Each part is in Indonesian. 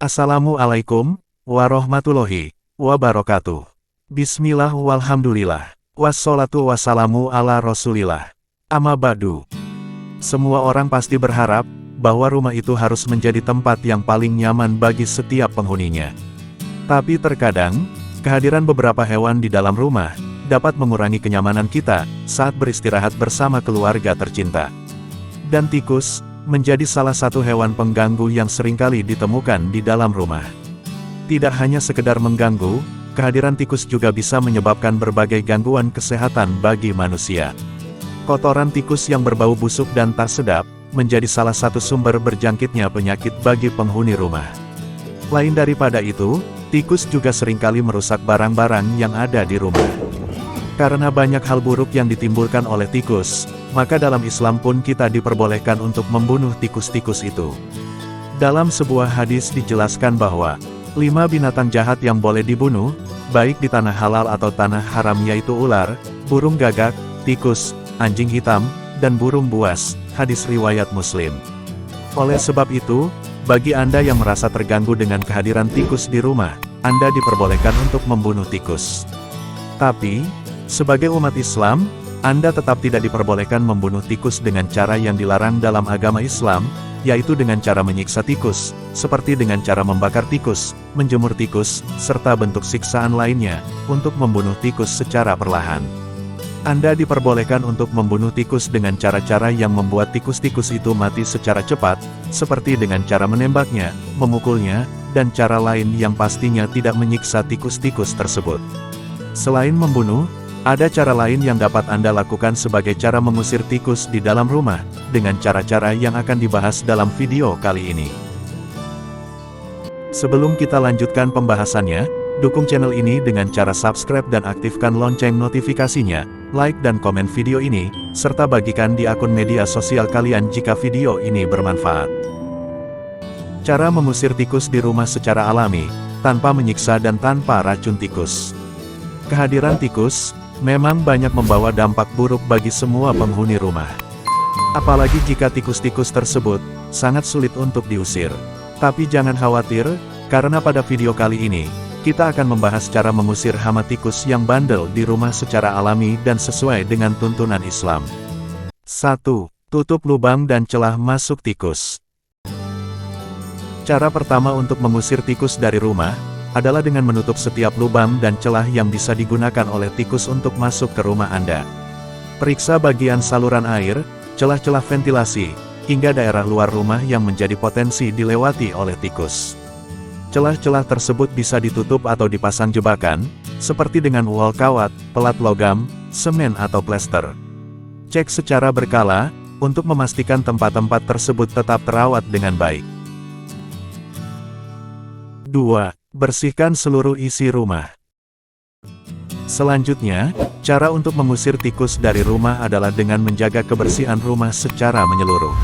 Assalamualaikum warahmatullahi wabarakatuh. Bismillah walhamdulillah. Wassalatu wassalamu ala rasulillah. Amma ba'du. Semua orang pasti berharap bahwa rumah itu harus menjadi tempat yang paling nyaman bagi setiap penghuninya. Tapi terkadang, kehadiran beberapa hewan di dalam rumah dapat mengurangi kenyamanan kita saat beristirahat bersama keluarga tercinta. Dan tikus menjadi salah satu hewan pengganggu yang seringkali ditemukan di dalam rumah. Tidak hanya sekedar mengganggu, kehadiran tikus juga bisa menyebabkan berbagai gangguan kesehatan bagi manusia. Kotoran tikus yang berbau busuk dan tak sedap menjadi salah satu sumber berjangkitnya penyakit bagi penghuni rumah. Lain daripada itu, tikus juga seringkali merusak barang-barang yang ada di rumah. Karena banyak hal buruk yang ditimbulkan oleh tikus, maka dalam Islam pun kita diperbolehkan untuk membunuh tikus-tikus itu. Dalam sebuah hadis dijelaskan bahwa 5 binatang jahat yang boleh dibunuh, baik di tanah halal atau tanah haram, yaitu ular, burung gagak, tikus, anjing hitam, dan burung buas. Hadis riwayat Muslim. Oleh sebab itu, bagi Anda yang merasa terganggu dengan kehadiran tikus di rumah, Anda diperbolehkan untuk membunuh tikus. Tapi, sebagai umat Islam, Anda tetap tidak diperbolehkan membunuh tikus dengan cara yang dilarang dalam agama Islam, yaitu dengan cara menyiksa tikus, seperti dengan cara membakar tikus, menjemur tikus, serta bentuk siksaan lainnya, untuk membunuh tikus secara perlahan. Anda diperbolehkan untuk membunuh tikus dengan cara-cara yang membuat tikus-tikus itu mati secara cepat, seperti dengan cara menembaknya, memukulnya, dan cara lain yang pastinya tidak menyiksa tikus-tikus tersebut. Selain membunuh, ada cara lain yang dapat Anda lakukan sebagai cara mengusir tikus di dalam rumah, dengan cara-cara yang akan dibahas dalam video kali ini. Sebelum kita lanjutkan pembahasannya, dukung channel ini dengan cara subscribe dan aktifkan lonceng notifikasinya, like dan komen video ini, serta bagikan di akun media sosial kalian jika video ini bermanfaat. Cara mengusir tikus di rumah secara alami, tanpa menyiksa dan tanpa racun tikus. Kehadiran tikus memang banyak membawa dampak buruk bagi semua penghuni rumah. Apalagi jika tikus-tikus tersebut sangat sulit untuk diusir. Tapi jangan khawatir, karena pada video kali ini, kita akan membahas cara mengusir hama tikus yang bandel di rumah secara alami dan sesuai dengan tuntunan Islam. 1. Tutup lubang dan celah masuk tikus. Cara pertama untuk mengusir tikus dari rumah adalah dengan menutup setiap lubang dan celah yang bisa digunakan oleh tikus untuk masuk ke rumah Anda. Periksa bagian saluran air, celah-celah ventilasi, hingga daerah luar rumah yang menjadi potensi dilewati oleh tikus. Celah-celah tersebut bisa ditutup atau dipasang jebakan, seperti dengan wall kawat, pelat logam, semen atau plester. Cek secara berkala, untuk memastikan tempat-tempat tersebut tetap terawat dengan baik. 2. Bersihkan seluruh isi rumah. Selanjutnya, cara untuk mengusir tikus dari rumah adalah dengan menjaga kebersihan rumah secara menyeluruh.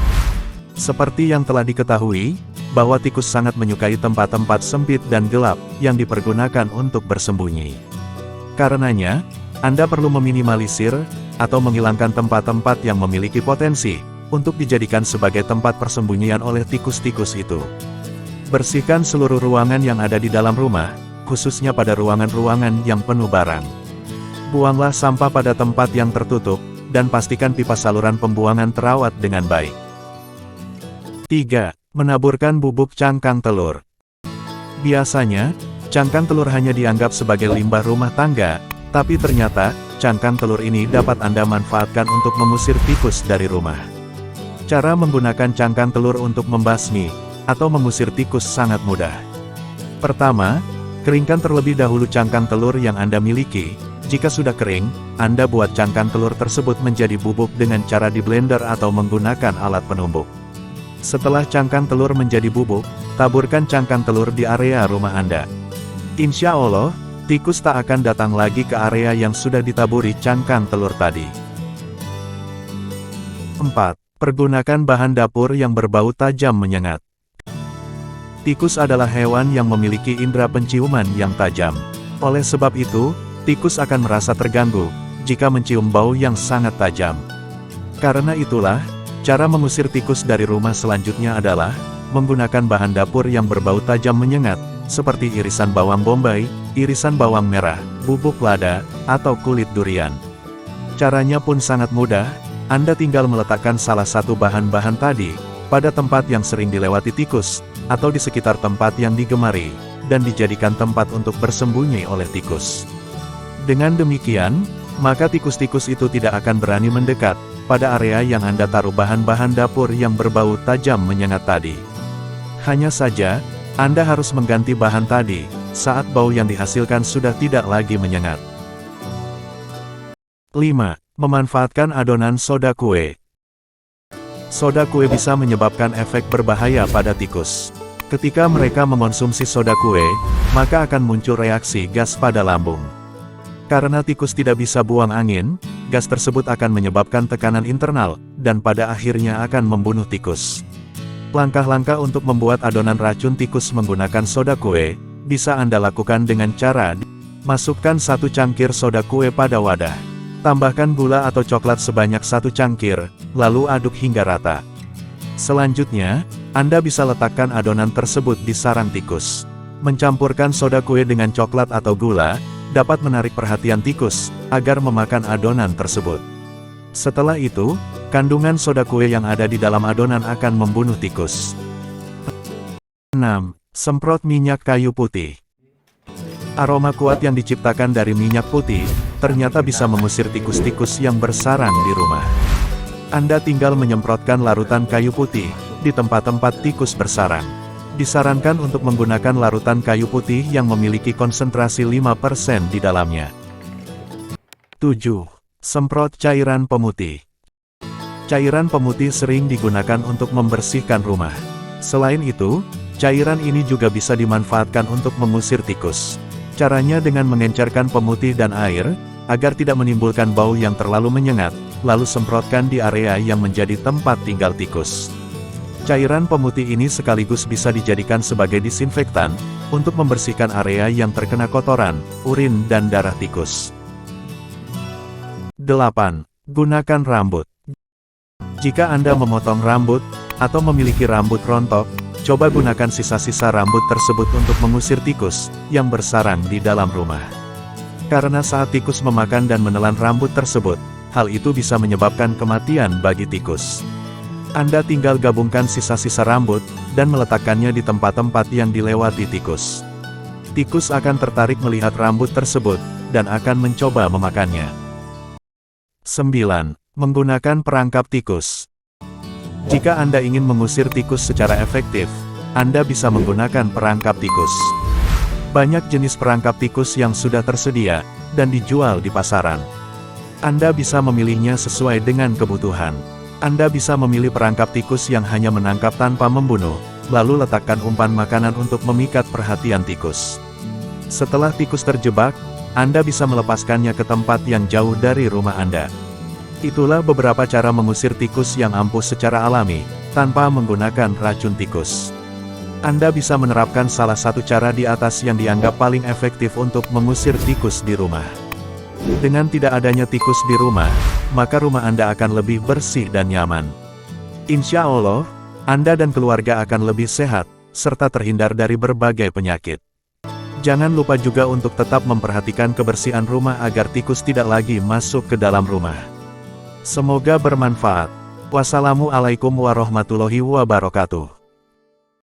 Seperti yang telah diketahui, bahwa tikus sangat menyukai tempat-tempat sempit dan gelap yang dipergunakan untuk bersembunyi. Karenanya, Anda perlu meminimalisir atau menghilangkan tempat-tempat yang memiliki potensi untuk dijadikan sebagai tempat persembunyian oleh tikus-tikus itu. Bersihkan seluruh ruangan yang ada di dalam rumah, khususnya pada ruangan-ruangan yang penuh barang. Buanglah sampah pada tempat yang tertutup, dan pastikan pipa saluran pembuangan terawat dengan baik. 3. Menaburkan bubuk cangkang telur. Biasanya, cangkang telur hanya dianggap sebagai limbah rumah tangga, tapi ternyata, cangkang telur ini dapat Anda manfaatkan untuk mengusir tikus dari rumah. Cara menggunakan cangkang telur untuk membasmi atau mengusir tikus sangat mudah. Pertama, keringkan terlebih dahulu cangkang telur yang Anda miliki. Jika sudah kering, Anda buat cangkang telur tersebut menjadi bubuk dengan cara di blender atau menggunakan alat penumbuk. Setelah cangkang telur menjadi bubuk, taburkan cangkang telur di area rumah Anda. Insya Allah, tikus tak akan datang lagi ke area yang sudah ditaburi cangkang telur tadi. 4. Pergunakan bahan dapur yang berbau tajam menyengat. Tikus adalah hewan yang memiliki indera penciuman yang tajam. Oleh sebab itu, tikus akan merasa terganggu jika mencium bau yang sangat tajam. Karena itulah, cara mengusir tikus dari rumah selanjutnya adalah menggunakan bahan dapur yang berbau tajam menyengat, seperti irisan bawang bombay, irisan bawang merah, bubuk lada, atau kulit durian. Caranya pun sangat mudah, Anda tinggal meletakkan salah satu bahan-bahan tadi, pada tempat yang sering dilewati tikus, atau di sekitar tempat yang digemari, dan dijadikan tempat untuk bersembunyi oleh tikus. Dengan demikian, maka tikus-tikus itu tidak akan berani mendekat, pada area yang Anda taruh bahan-bahan dapur yang berbau tajam menyengat tadi. Hanya saja, Anda harus mengganti bahan tadi, saat bau yang dihasilkan sudah tidak lagi menyengat. 5. Memanfaatkan adonan soda kue. Soda kue bisa menyebabkan efek berbahaya pada tikus. Ketika mereka mengonsumsi soda kue, maka akan muncul reaksi gas pada lambung. Karena tikus tidak bisa buang angin, gas tersebut akan menyebabkan tekanan internal, dan pada akhirnya akan membunuh tikus. Langkah-langkah untuk membuat adonan racun tikus menggunakan soda kue, bisa Anda lakukan dengan cara masukkan 1 cangkir soda kue pada wadah. Tambahkan gula atau coklat sebanyak 1 cangkir, lalu aduk hingga rata. Selanjutnya, Anda bisa letakkan adonan tersebut di sarang tikus. Mencampurkan soda kue dengan coklat atau gula, dapat menarik perhatian tikus, agar memakan adonan tersebut. Setelah itu, kandungan soda kue yang ada di dalam adonan akan membunuh tikus. 6. Semprot minyak kayu putih. Aroma kuat yang diciptakan dari minyak putih, ternyata bisa mengusir tikus-tikus yang bersarang di rumah. Anda tinggal menyemprotkan larutan kayu putih, di tempat-tempat tikus bersarang. Disarankan untuk menggunakan larutan kayu putih yang memiliki konsentrasi 5% di dalamnya. 7. Semprot cairan pemutih. Cairan pemutih sering digunakan untuk membersihkan rumah. Selain itu, cairan ini juga bisa dimanfaatkan untuk mengusir tikus. Caranya dengan mengencerkan pemutih dan air, agar tidak menimbulkan bau yang terlalu menyengat, lalu semprotkan di area yang menjadi tempat tinggal tikus. Cairan pemutih ini sekaligus bisa dijadikan sebagai disinfektan, untuk membersihkan area yang terkena kotoran, urin dan darah tikus. 8. Gunakan rambut. Jika Anda memotong rambut, atau memiliki rambut rontok, coba gunakan sisa-sisa rambut tersebut untuk mengusir tikus, yang bersarang di dalam rumah. Karena saat tikus memakan dan menelan rambut tersebut, hal itu bisa menyebabkan kematian bagi tikus. Anda tinggal gabungkan sisa-sisa rambut, dan meletakkannya di tempat-tempat yang dilewati tikus. Tikus akan tertarik melihat rambut tersebut, dan akan mencoba memakannya. 9. Menggunakan perangkap tikus. Jika Anda ingin mengusir tikus secara efektif, Anda bisa menggunakan perangkap tikus. Banyak jenis perangkap tikus yang sudah tersedia, dan dijual di pasaran. Anda bisa memilihnya sesuai dengan kebutuhan. Anda bisa memilih perangkap tikus yang hanya menangkap tanpa membunuh, lalu letakkan umpan makanan untuk memikat perhatian tikus. Setelah tikus terjebak, Anda bisa melepaskannya ke tempat yang jauh dari rumah Anda. Itulah beberapa cara mengusir tikus yang ampuh secara alami, tanpa menggunakan racun tikus. Anda bisa menerapkan salah satu cara di atas yang dianggap paling efektif untuk mengusir tikus di rumah. Dengan tidak adanya tikus di rumah, maka rumah Anda akan lebih bersih dan nyaman. Insya Allah, Anda dan keluarga akan lebih sehat, serta terhindar dari berbagai penyakit. Jangan lupa juga untuk tetap memperhatikan kebersihan rumah agar tikus tidak lagi masuk ke dalam rumah. Semoga bermanfaat. Wassalamualaikum warahmatullahi wabarakatuh.